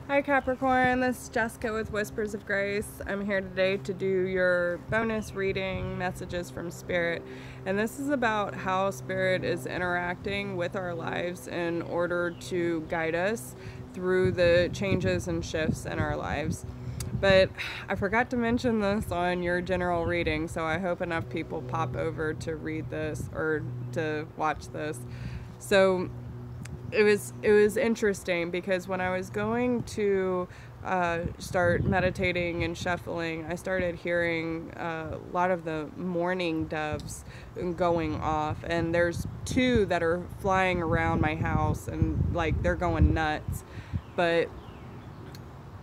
Hi Capricorn, this is Jessica with Whispers of Grace. I'm here today to do your bonus reading, messages from Spirit. And this is about how Spirit is interacting with our lives in order to guide us through the changes and shifts in our lives. But I forgot to mention this on your general reading, so I hope enough people pop over to read this or to watch this. So it was interesting because when I was going to start meditating and shuffling, I started hearing a lot of the mourning doves going off, and there's two that are flying around my house and like they're going nuts. But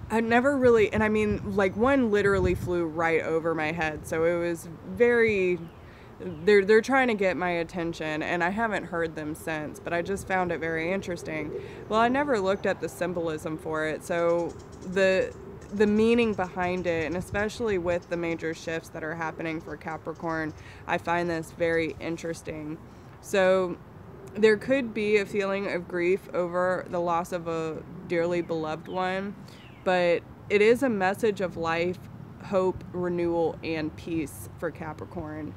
I never really, and I mean, like one literally flew right over my head, so it was very, they're trying to get my attention, and I haven't heard them since, but I just found it very interesting. Well, I never looked at the symbolism for it, so the meaning behind it, and especially with the major shifts that are happening for Capricorn, I find this very interesting. So there could be a feeling of grief over the loss of a dearly beloved one, but it is a message of life, hope, renewal, and peace for Capricorn.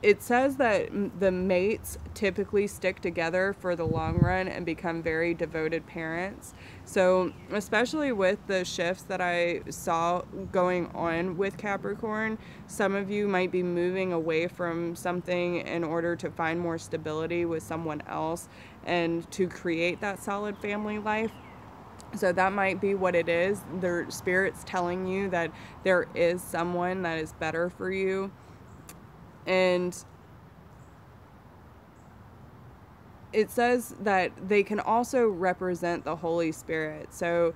It says that the mates typically stick together for the long run and become very devoted parents. So especially with the shifts that I saw going on with Capricorn, some of you might be moving away from something in order to find more stability with someone else and to create that solid family life. So that might be what it is. Their spirit's telling you that there is someone that is better for you. And it says that they can also represent the Holy Spirit. So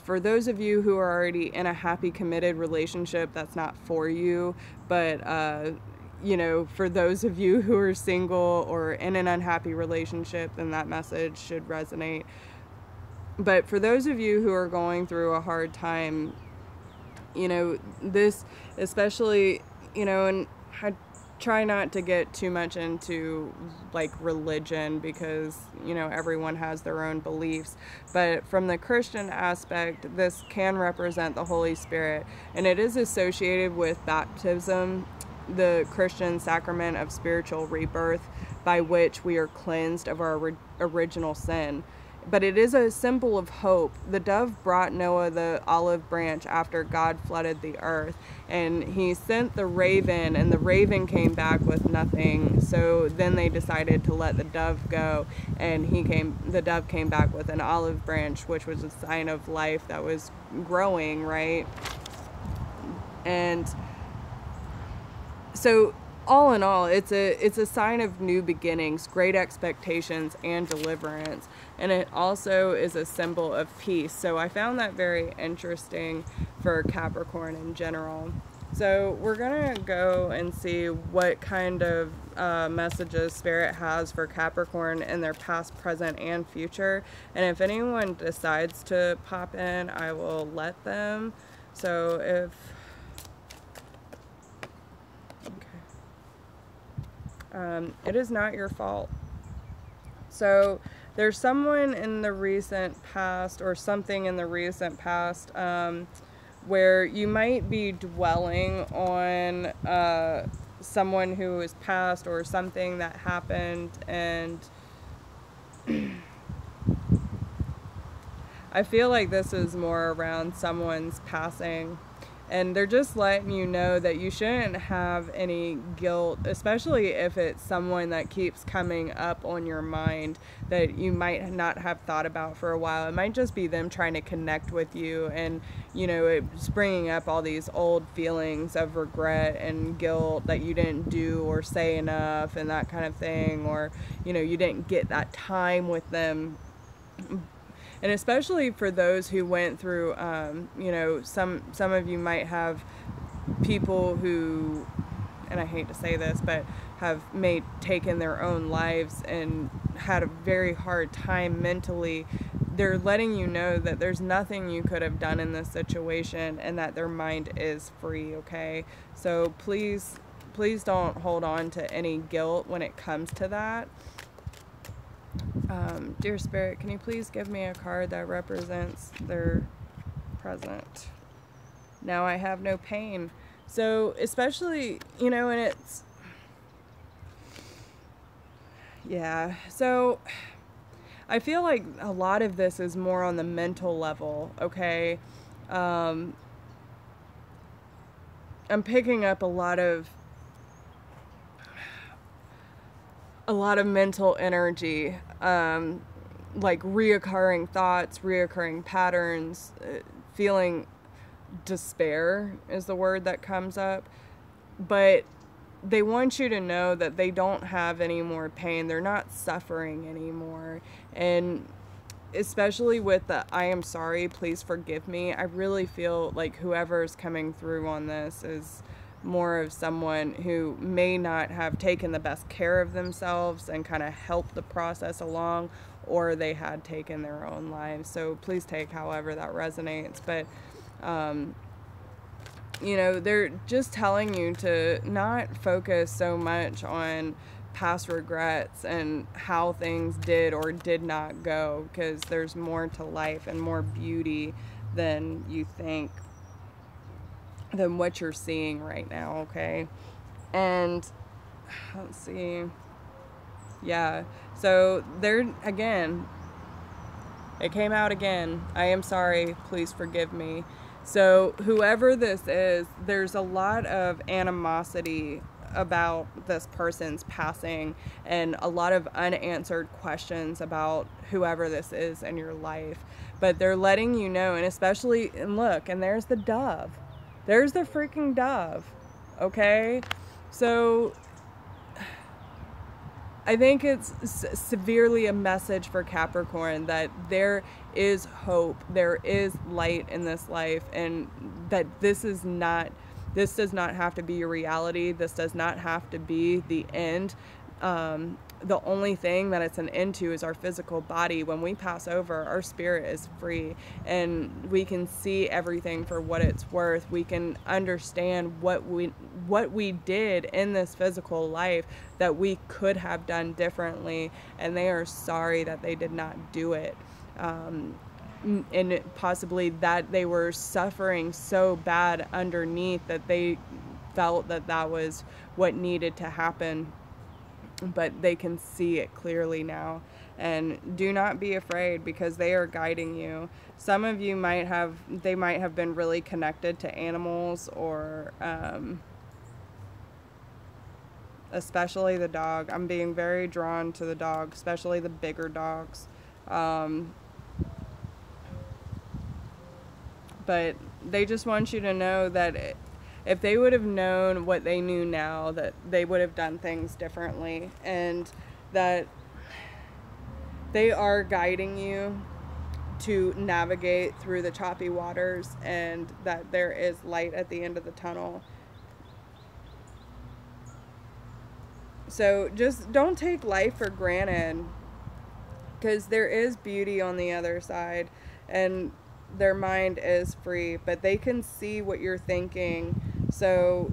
for those of you who are already in a happy, committed relationship, that's not for you. But, you know, for those of you who are single or in an unhappy relationship, then that message should resonate. But for those of you who are going through a hard time, you know, this especially, you know, and I try not to get too much into like religion because, you know, everyone has their own beliefs. But from the Christian aspect, this can represent the Holy Spirit, and it is associated with baptism, the Christian sacrament of spiritual rebirth, by which we are cleansed of our original sin. But it is a symbol of hope. The dove brought Noah the olive branch after God flooded the earth, and he sent the raven, and the raven came back with nothing. So then they decided to let the dove go, and the dove came back with an olive branch, which was a sign of life that was growing, right? And so all in all, it's a sign of new beginnings, great expectations, and deliverance. And it also is a symbol of peace. So I found that very interesting for Capricorn in general. So we're going to go and see what kind of messages Spirit has for Capricorn in their past, present, and future. And if anyone decides to pop in, I will let them. So if... it is not your fault. So there's someone in the recent past or something in the recent past where you might be dwelling on someone who is past or something that happened, and I feel like this is more around someone's passing. And they're just letting you know that you shouldn't have any guilt, especially if it's someone that keeps coming up on your mind that you might not have thought about for a while. It might just be them trying to connect with you, and, you know, it's bringing up all these old feelings of regret and guilt that you didn't do or say enough and that kind of thing, or, you know, you didn't get that time with them. And especially for those who went through, you know, some of you might have people who, and I hate to say this, but have taken their own lives and had a very hard time mentally. They're letting you know that there's nothing you could have done in this situation, and that their mind is free, okay? So please don't hold on to any guilt when it comes to that. Dear Spirit, can you please give me a card that represents their present? Now I have no pain. So especially, you know, and it's, yeah. So I feel like a lot of this is more on the mental level, okay? I'm picking up a lot of mental energy, like reoccurring thoughts, reoccurring patterns, feeling despair is the word that comes up. But they want you to know that they don't have any more pain. They're not suffering anymore. And especially with the I am sorry, please forgive me, I really feel like whoever's coming through on this is more of someone who may not have taken the best care of themselves and kind of helped the process along, or they had taken their own lives. So please take however that resonates. But you know, they're just telling you to not focus so much on past regrets and how things did or did not go, because there's more to life and more beauty than you think, than what you're seeing right now, okay? And let's see. Yeah. So there again, it came out again. I am sorry, please forgive me. So whoever this is, there's a lot of animosity about this person's passing and a lot of unanswered questions about whoever this is in your life. But they're letting you know, and especially, and look, and there's the dove. There's the freaking dove, okay? So I think it's severely a message for Capricorn that there is hope, there is light in this life, and that this does not have to be your reality. This does not have to be the end. The only thing that it's an end to is our physical body. When we pass over, our spirit is free, and we can see everything for what it's worth. We can understand what we did in this physical life that we could have done differently, and they are sorry that they did not do it. And possibly that they were suffering so bad underneath that they felt that that was what needed to happen. But they can see it clearly now. And do not be afraid, because they are guiding you. Some of you might have been really connected to animals, or especially the dog. I'm being very drawn to the dog, especially the bigger dogs. But they just want you to know that if they would have known what they knew now, that they would have done things differently, and that they are guiding you to navigate through the choppy waters, and that there is light at the end of the tunnel. So just don't take life for granted, because there is beauty on the other side, and their mind is free, but they can see what you're thinking. So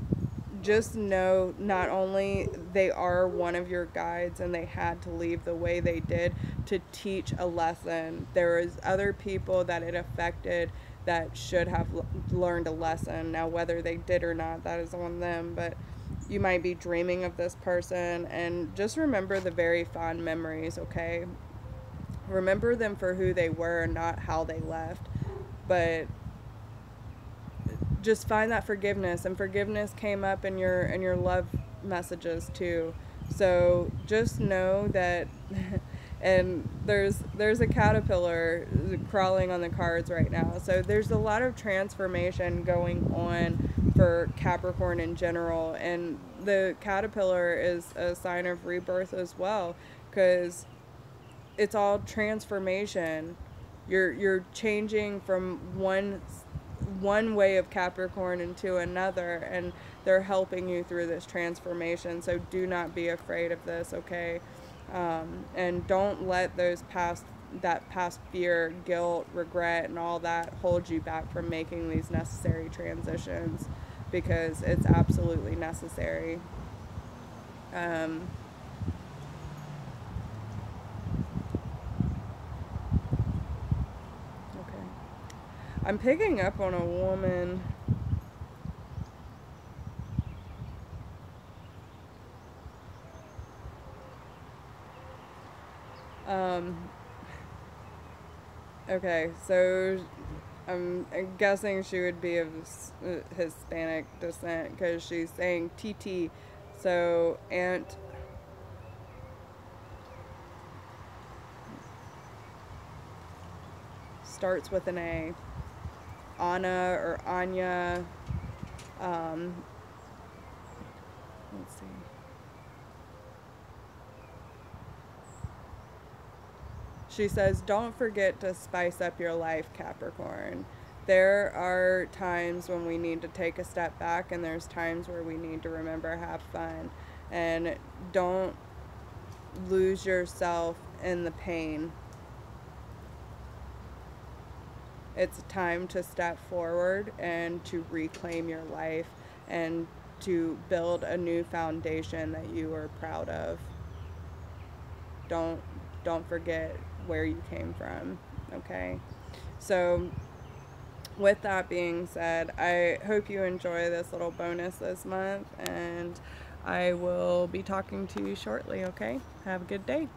just know, not only they are one of your guides, and they had to leave the way they did to teach a lesson. There is other people that it affected that should have learned a lesson. Now, whether they did or not, that is on them, but you might be dreaming of this person, and just remember the very fond memories, okay? Remember them for who they were, not how they left. But just find that forgiveness, and forgiveness came up in your love messages too. So just know that and there's a caterpillar crawling on the cards right now. So there's a lot of transformation going on for Capricorn in general, and the caterpillar is a sign of rebirth as well, because it's all transformation. You're changing from one way of Capricorn into another, and they're helping you through this transformation. So do not be afraid of this, okay? And don't let those past fear, guilt, regret, and all that hold you back from making these necessary transitions, because it's absolutely necessary. I'm picking up on a woman. Okay, so I'm guessing she would be of Hispanic descent because she's saying TT. So, Aunt. Starts with an A. Anna or Anya. Let's see. She says, don't forget to spice up your life, Capricorn. There are times when we need to take a step back, and there's times where we need to remember have fun. And don't lose yourself in the pain. It's time to step forward and to reclaim your life and to build a new foundation that you are proud of. Don't forget where you came from, okay? So with that being said, I hope you enjoy this little bonus this month, and I will be talking to you shortly, okay? Have a good day.